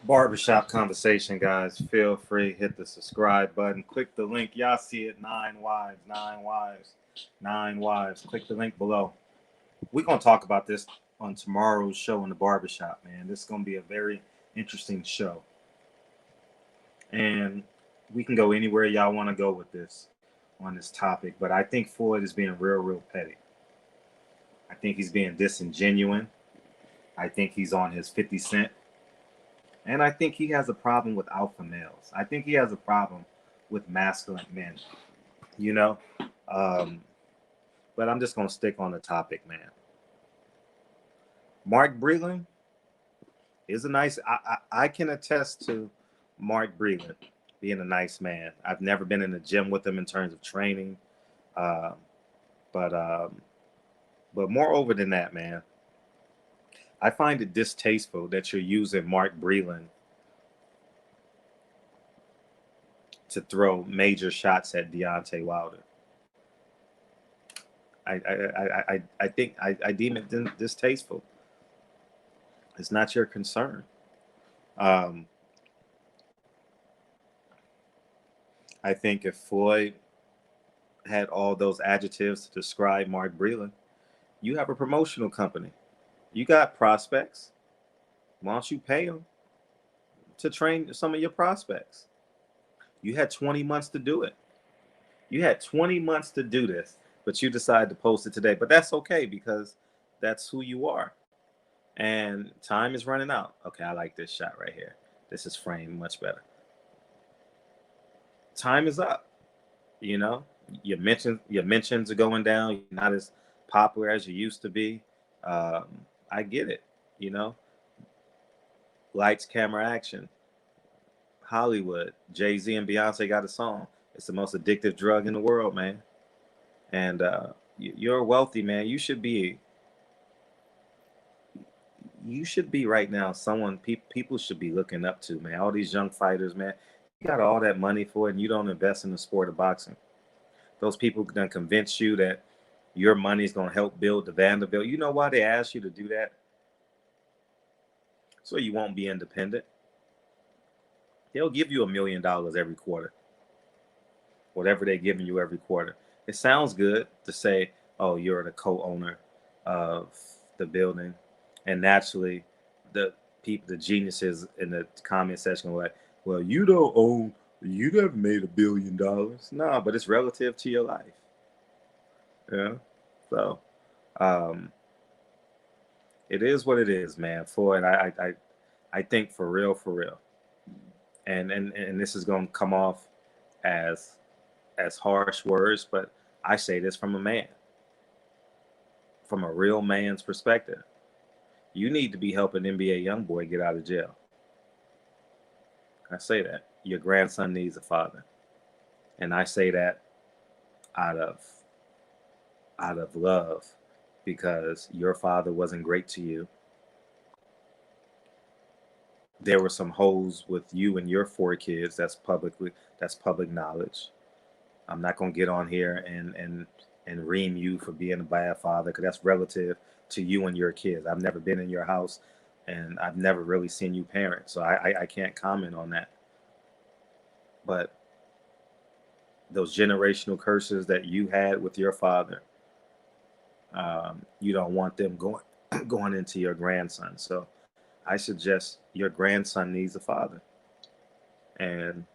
Barbershop conversation, guys. Feel free, hit the subscribe button, click the link. Y'all see it, nine wives, nine wives, nine wives. Click the link below. We're gonna talk about this on tomorrow's show in the barbershop, man. This is gonna be a very interesting show, and we can go anywhere y'all want to go with this on this topic. But I think Floyd is being real, real petty. I think he's being disingenuous. I think he's on his 50 Cent. And I think he has a problem with alpha males. I think he has a problem with masculine men, you know? Um, but I'm just going to stick on the topic, man. Mark Breland is a nice, I can attest to Mark Breland being a nice man. I've never been in the gym with him in terms of training. Uh, but moreover than that, man, I find it distasteful that you're using Mark Breland to throw major shots at Deontay Wilder. I think I deem it distasteful. It's not your concern. I think if Floyd had all those adjectives to describe Mark Breland, you have a promotional company. You got prospects. Why don't you pay them to train some of your prospects? You had 20 months to do it. You had 20 months to do this, but you decided to post it today. But that's okay because that's who you are. And time is running out. Okay, I like this shot right here. This is framed much better. Time is up. You know, your mentions are going down. You're not as popular as you used to be. I get it, you know. Lights, camera, action. Hollywood. Jay-Z and Beyonce got a song. It's the most addictive drug in the world, man. And you're wealthy, man. You should be right now someone people should be looking up to, man. All these young fighters, man. You got all that money for it, and you don't invest in the sport of boxing. Those people gonna convince you that your money is gonna help build the Vanderbilt. You know why they ask you to do that? So you won't be independent. They'll give you $1 million every quarter. Whatever they're giving you every quarter. It sounds good to say, oh, you're the co-owner of the building. And naturally, the people, the geniuses in the comment section were like, well, you don't own, you never made $1 billion. No, but it's relative to your life. Yeah. So it is what it is, man. Floyd, I think for real. And this is gonna come off as harsh words, but I say this from a man. From a real man's perspective. You need to be helping NBA YoungBoy get out of jail. I say that. Your grandson needs a father. And I say that out of love because your father wasn't great to you. There were some holes with you and your 4 kids. That's public knowledge. I'm not gonna get on here and ream you for being a bad father because that's relative to you and your kids. I've never been in your house and I've never really seen you parent, so I can't comment on that. But those generational curses that you had with your father, you don't want them going into your grandson. So I suggest your grandson needs a father, and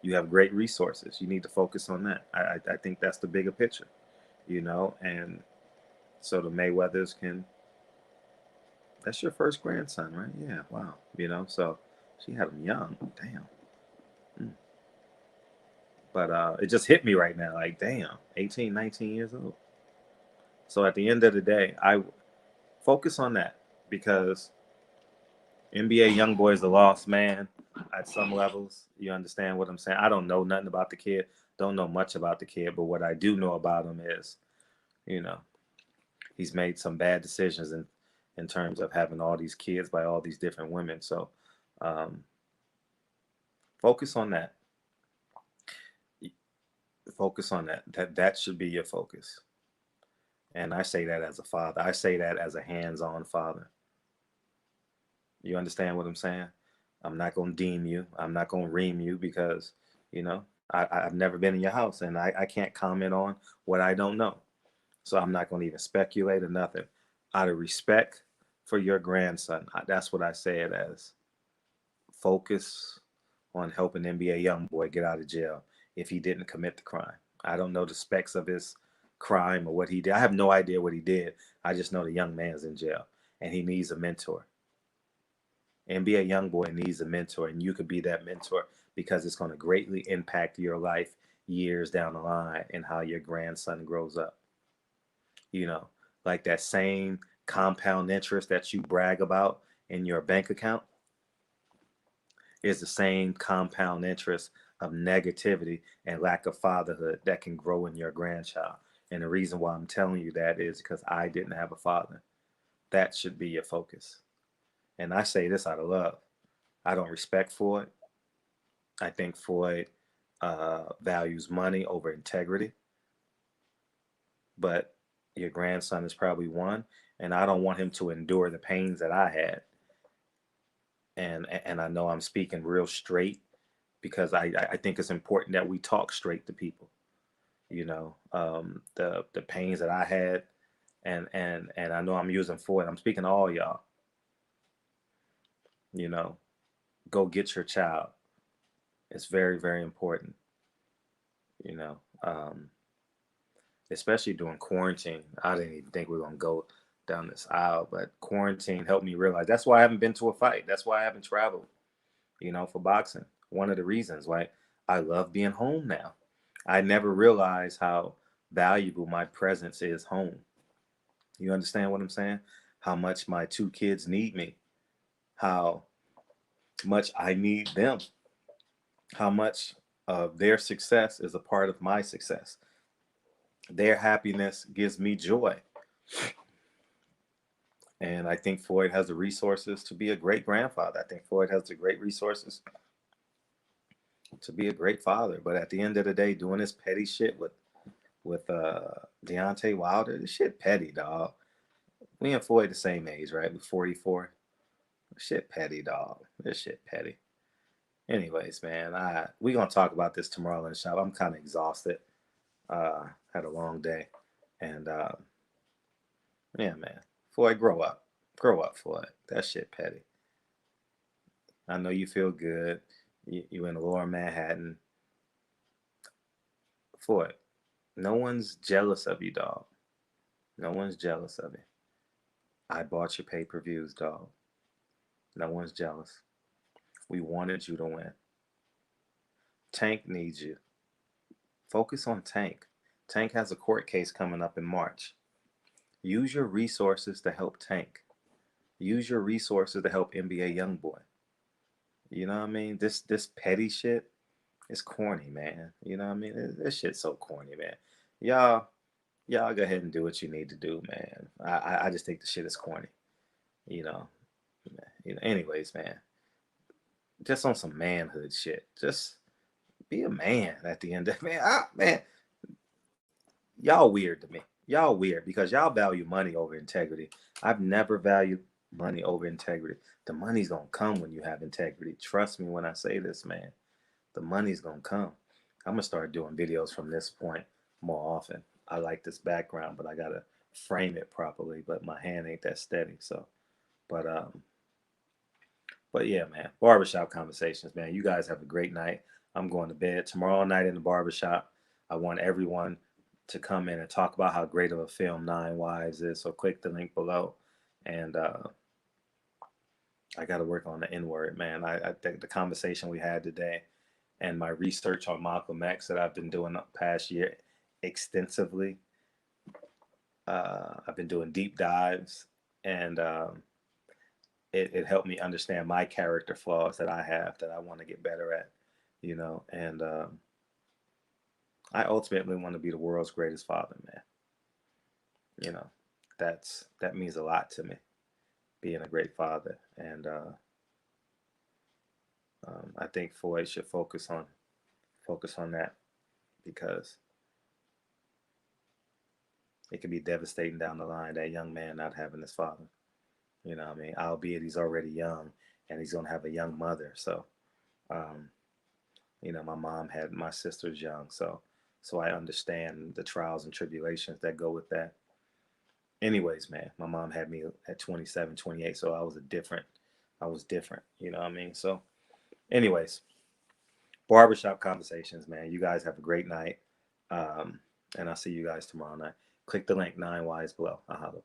you have great resources. You need to focus on that. I think that's the bigger picture, you know. And so the Mayweathers can. That's your first grandson, right? Yeah. Wow. You know. So she had him young. Damn. But it just hit me right now. Like, damn, 18, 19 years old. So at the end of the day, I focus on that because NBA YoungBoy is the lost man at some levels. You understand what I'm saying? I don't know nothing about the kid. Don't know much about the kid. But what I do know about him is, you know, he's made some bad decisions in terms of having all these kids by all these different women. So focus on that. Focus on that. That should be your focus. And I say that as a father. I say that as a hands-on father. You understand what I'm saying? I'm not going to deem you. I'm not going to ream you because, you know, I've never been in your house and I can't comment on what I don't know. So I'm not going to even speculate or nothing. Out of respect for your grandson, that's what I say it as. Focus on helping NBA young boy get out of jail if he didn't commit the crime. I don't know the specs of his crime or what he did. I have no idea what he did. I just know the young man's in jail and he needs a mentor. NBA young boy needs a mentor, and you could be that mentor because it's going to greatly impact your life years down the line and how your grandson grows up. You know, like that same compound interest that you brag about in your bank account is the same compound interest of negativity and lack of fatherhood that can grow in your grandchild. And the reason why I'm telling you that is because I didn't have a father. That should be your focus. And I say this out of love. I don't respect Floyd. I think Floyd values money over integrity, but your grandson is probably one, and I don't want him to endure the pains that I had. And I know I'm speaking real straight because I think it's important that we talk straight to people. You know, the pains that I had, and I know I'm using Floyd. I'm speaking to all y'all. You know, go get your child. It's very, very important. You know, especially during quarantine. I didn't even think we were gonna go down this aisle, but quarantine helped me realize that's why I haven't been to a fight. That's why I haven't traveled, for boxing. One of the reasons why I love being home now. I never realized how valuable my presence is home. You understand what I'm saying? How much my two kids need me, how much I need them, how much of their success is a part of my success. Their happiness gives me joy. And I think Floyd has the resources to be a great grandfather. I think Floyd has the great resources to be a great father. But at the end of the day, doing this petty shit with Deontay Wilder, this shit petty, dog. Me and Floyd the same age, right? We're 44. Shit petty, dog. This shit petty. Anyways, man, we gonna talk about this tomorrow in the shop. I'm kind of exhausted. Had a long day, and yeah, man. Floyd, grow up, Floyd. That shit petty. I know you feel good. You in Lower Manhattan. Floyd, no one's jealous of you, dog. No one's jealous of you. I bought your pay-per-views, dog. No one's jealous. We wanted you to win. Tank needs you. Focus on Tank. Tank has a court case coming up in March. Use your resources to help Tank. Use your resources to help NBA Youngboy. You know what I mean? This petty shit is corny, man. You know what I mean? This shit's so corny, man. Y'all, y'all go ahead and do what you need to do, man. I just think the shit is corny. You know. Anyways, man. Just on some manhood shit. Just be a man at the end of man. Man, y'all weird to me. Y'all weird because y'all value money over integrity. I've never valued money over integrity. The money's gonna come when you have integrity. Trust me when I say this, man. The money's gonna come. I'm gonna start doing videos from this point more often. I like this background, but I gotta frame it properly. But my hand ain't that steady. So, but but yeah, man. Barbershop conversations, man. You guys have a great night. I'm going to bed tomorrow night in the barbershop. I want everyone to come in and talk about how great of a film Nine Wives is. So click the link below. And I got to work on the N word, man. I think the conversation we had today and my research on Malcolm X that I've been doing the past year extensively. I've been doing deep dives, and it helped me understand my character flaws that I have that I want to get better at, and I ultimately want to be the world's greatest father, man. You know, that means a lot to me, being a great father, and I think Floyd should focus on that because it could be devastating down the line, that young man not having his father. You know what I mean? Albeit he's already young and he's gonna have a young mother. So, um, my mom had my sisters young, so I understand the trials and tribulations that go with that. Anyways, man, my mom had me at 27, 28, so I was different, you know what I mean? So, anyways, barbershop conversations, man. You guys have a great night. Um, and I'll see you guys tomorrow night. Click the link, 9 Wise Below. I'll holla.